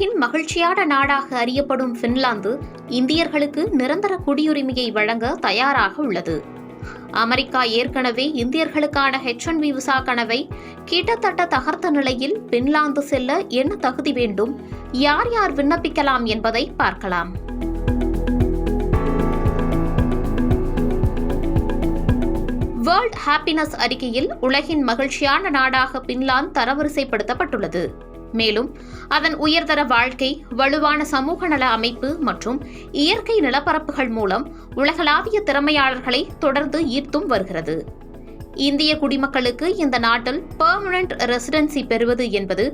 உலகின் மகிழ்ச்சியான நாடாக அறியப்படும் பின்லாந்து இந்தியர்களுக்கு நிரந்தர குடியுரிமையை வழங்க தயாராக உள்ளது. அமெரிக்கா ஏற்கனவே இந்தியர்களுக்கான H-1B விசா கனவை கிட்டத்தட்ட தகர்த்த நிலையில் பின்லாந்து செல்ல என்ன தகுதி வேண்டும், யார் யார் விண்ணப்பிக்கலாம் என்பதை பார்க்கலாம். வேர்ல்ட் ஹாப்பினஸ் அறிக்கையில் உலகின் மகிழ்ச்சியான நாடாக பின்லாந்து தரவரிசைப்படுத்தப்பட்டுள்ளது. மேலும் அதன் உயர்தர வாழ்க்கை, வலுவான சமூக நல அமைப்பு மற்றும் இயற்கை நிலப்பரப்புகள் மூலம் உலகளாவிய திறமையாளர்களை தொடர்ந்து ஈர்த்தும் வருகிறது. இந்திய குடிமக்களுக்கு இந்த நாட்டில் பெர்மனன்ட் ரெசிடென்சி பெறுவது என்பது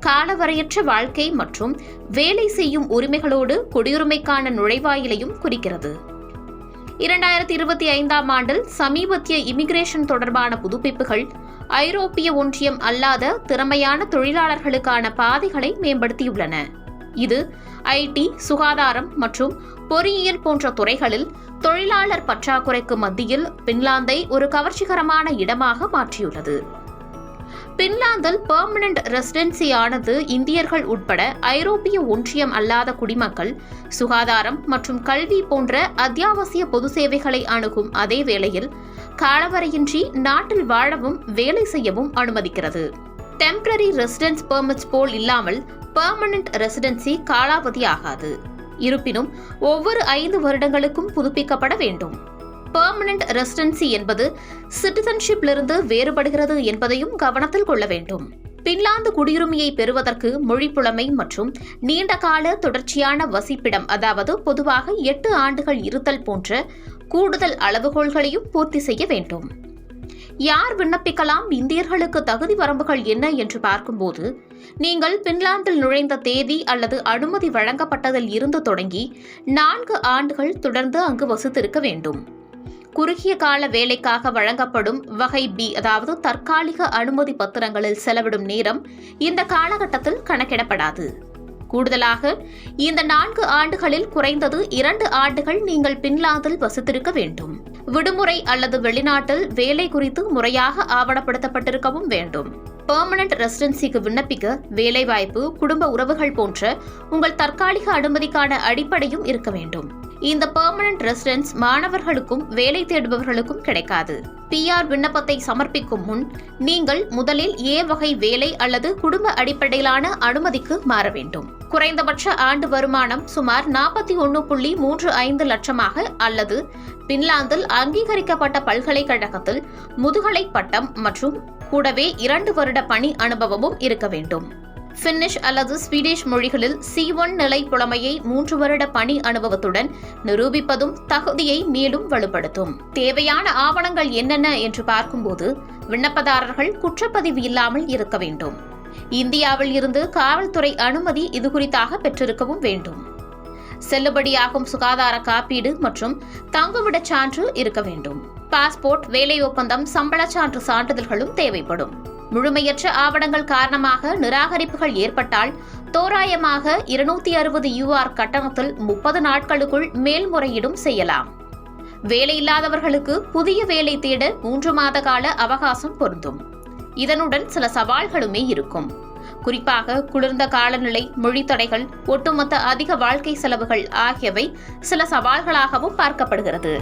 காலவரையற்ற வாழ்க்கை மற்றும் வேலை செய்யும் உரிமைகளோடு குடியுரிமைக்கான நுழைவாயிலையும் குறிக்கிறது. 2025ஆம் ஆண்டில் சமீபத்திய இமிகிரேஷன் தொடர்பான புதுப்பிப்புகள் ஐரோப்பிய ஒன்றியம் அல்லாத திறமையான தொழிலாளர்களுக்கான பாதைகளை மேம்படுத்தியுள்ளன. இது ஐடி, சுகாதாரம் மற்றும் பொறியியல் போன்ற துறைகளில் தொழிலாளர் பற்றாக்குறைக்கு மத்தியில் பின்லாந்தை ஒரு கவர்ச்சிகரமான இடமாக மாற்றியுள்ளது. பின்லாந்தில் பெர்மனன்ட் ரெசிடென்சி ஆனது இந்தியர்கள் உட்பட ஐரோப்பிய ஒன்றியம் அல்லாத குடிமக்கள் சுகாதாரம் மற்றும் கல்வி போன்ற அத்தியாவசிய பொது சேவைகளை அணுகும் அதே வேளையில் காலவரையின்றி நாட்டில் வாழவும் வேலை செய்யவும் அனுமதிக்கிறது. டெம்பரரி ரெசிடென்ஸ் பெர்மிட்ஸ் போல் இல்லாமல் பெர்மனன்ட் ரெசிடென்சி காலாவதி ஆகாது. இருப்பினும் ஒவ்வொரு 5 வருடங்களுக்கும் புதுப்பிக்கப்பட வேண்டும். பெர்மனன்ட் ரெசிடென்சி என்பது சிட்டிசன்ஷிப்பிலிருந்து வேறுபடுகிறது என்பதையும் கவனத்தில் கொள்ள வேண்டும். பின்லாந்து குடியுரிமையை பெறுவதற்கு மொழிப்புலமை மற்றும் நீண்டகால தொடர்ச்சியான வசிப்பிடம், அதாவது பொதுவாக 8 ஆண்டுகள் இருத்தல் போன்ற கூடுதல் அளவுகோல்களையும் பூர்த்தி செய்ய வேண்டும். யார் விண்ணப்பிக்கலாம், இந்தியர்களுக்கு தகுதி வரம்புகள் என்ன என்று பார்க்கும்போது, நீங்கள் பின்லாந்தில் நுழைந்த தேதி அல்லது அனுமதி வழங்கப்பட்டதில் இருந்து தொடங்கி 4 ஆண்டுகள் தொடர்ந்து அங்கு வசித்திருக்க வேண்டும். குறுகிய கால வேலைக்காக வழங்கப்படும் வகை B, அதாவது தற்காலிக அனுமதி பத்திரங்களில் செலவிடும் நேரம் இந்த காலகட்டத்தில் கணக்கிடப்படாது. கூடுதலாக இந்த 4 ஆண்டுகளில் குறைந்தது 2 ஆண்டுகள் நீங்கள் பின்லாந்தில் வசித்திருக்க வேண்டும். விடுமுறை அல்லது வெளிநாட்டில் வேலை குறித்து முறையாக ஆவணப்படுத்தப்பட்டிருக்கவும் வேண்டும். பெர்மனன்ட் ரெசிடென்சிக்கு விண்ணப்பிக்க வேலைவாய்ப்பு, குடும்ப உறவுகள் போன்ற உங்கள் தற்காலிக அனுமதிக்கான அடிப்படையும் இருக்க வேண்டும். இந்த பெர்மனன்ட் ரெசிடென்ஸ் மாணவர்களுக்கும் வேலை தேடுபவர்களுக்கும் கிடைக்காது. PR விண்ணப்பத்தை சமர்ப்பிக்கும் முன் நீங்கள் முதலில் A வகை வேலை அல்லது குடும்ப அடிப்படையிலான அனுமதிக்கு மாற வேண்டும். குறைந்தபட்ச ஆண்டு வருமானம் சுமார் 41.35 லட்சமாக அல்லது பின்லாந்தில் அங்கீகரிக்கப்பட்ட பல்கலைக்கழகத்தில் முதுகலை பட்டம் மற்றும் கூடவே 2 வருட பணி அனுபவமும் இருக்க வேண்டும். பின்னிஷ் அல்லது ஸ்வீடிஷ் மொழிகளில் C1 நிலை புலமையை 3 வருட பணி அனுபவத்துடன் நிரூபிப்பதும் தகுதியை மேலும் வலுப்படுத்தும். தேவையான ஆவணங்கள் என்னென்ன என்று பார்க்கும்போது, விண்ணப்பதாரர்கள் குற்றப்பதிவு இல்லாமல் இருக்க வேண்டும். இந்தியாவில் இருந்து காவல்துறை அனுமதி இதுகுறித்தாக பெற்றிருக்கவும் வேண்டும். செல்லுபடியாகும் சுகாதார காப்பீடு மற்றும் தங்குமிடச் சான்று இருக்க வேண்டும். பாஸ்போர்ட், வேலை ஒப்பந்தம், சம்பளச் சான்று சான்றிதழ்களும் தேவைப்படும். முழுமையற்ற ஆவணங்கள் காரணமாக நிராகரிப்புகள் ஏற்பட்டால் தோராயமாக $260 கட்டணத்தில் 30 நாட்களுக்குள் மேல்முறையீடும் செய்யலாம். வேலையில்லாதவர்களுக்கு புதிய வேலை தேட 3 மாத கால அவகாசம் பொருந்தும். இதனுடன் சில சவால்களுமே இருக்கும். குறிப்பாக குளிர்ந்த காலநிலை, மொழி தடைகள், ஒட்டுமொத்த அதிக வாழ்க்கை செலவுகள் ஆகியவை சில சவால்களாகவும் பார்க்கப்படுகிறது.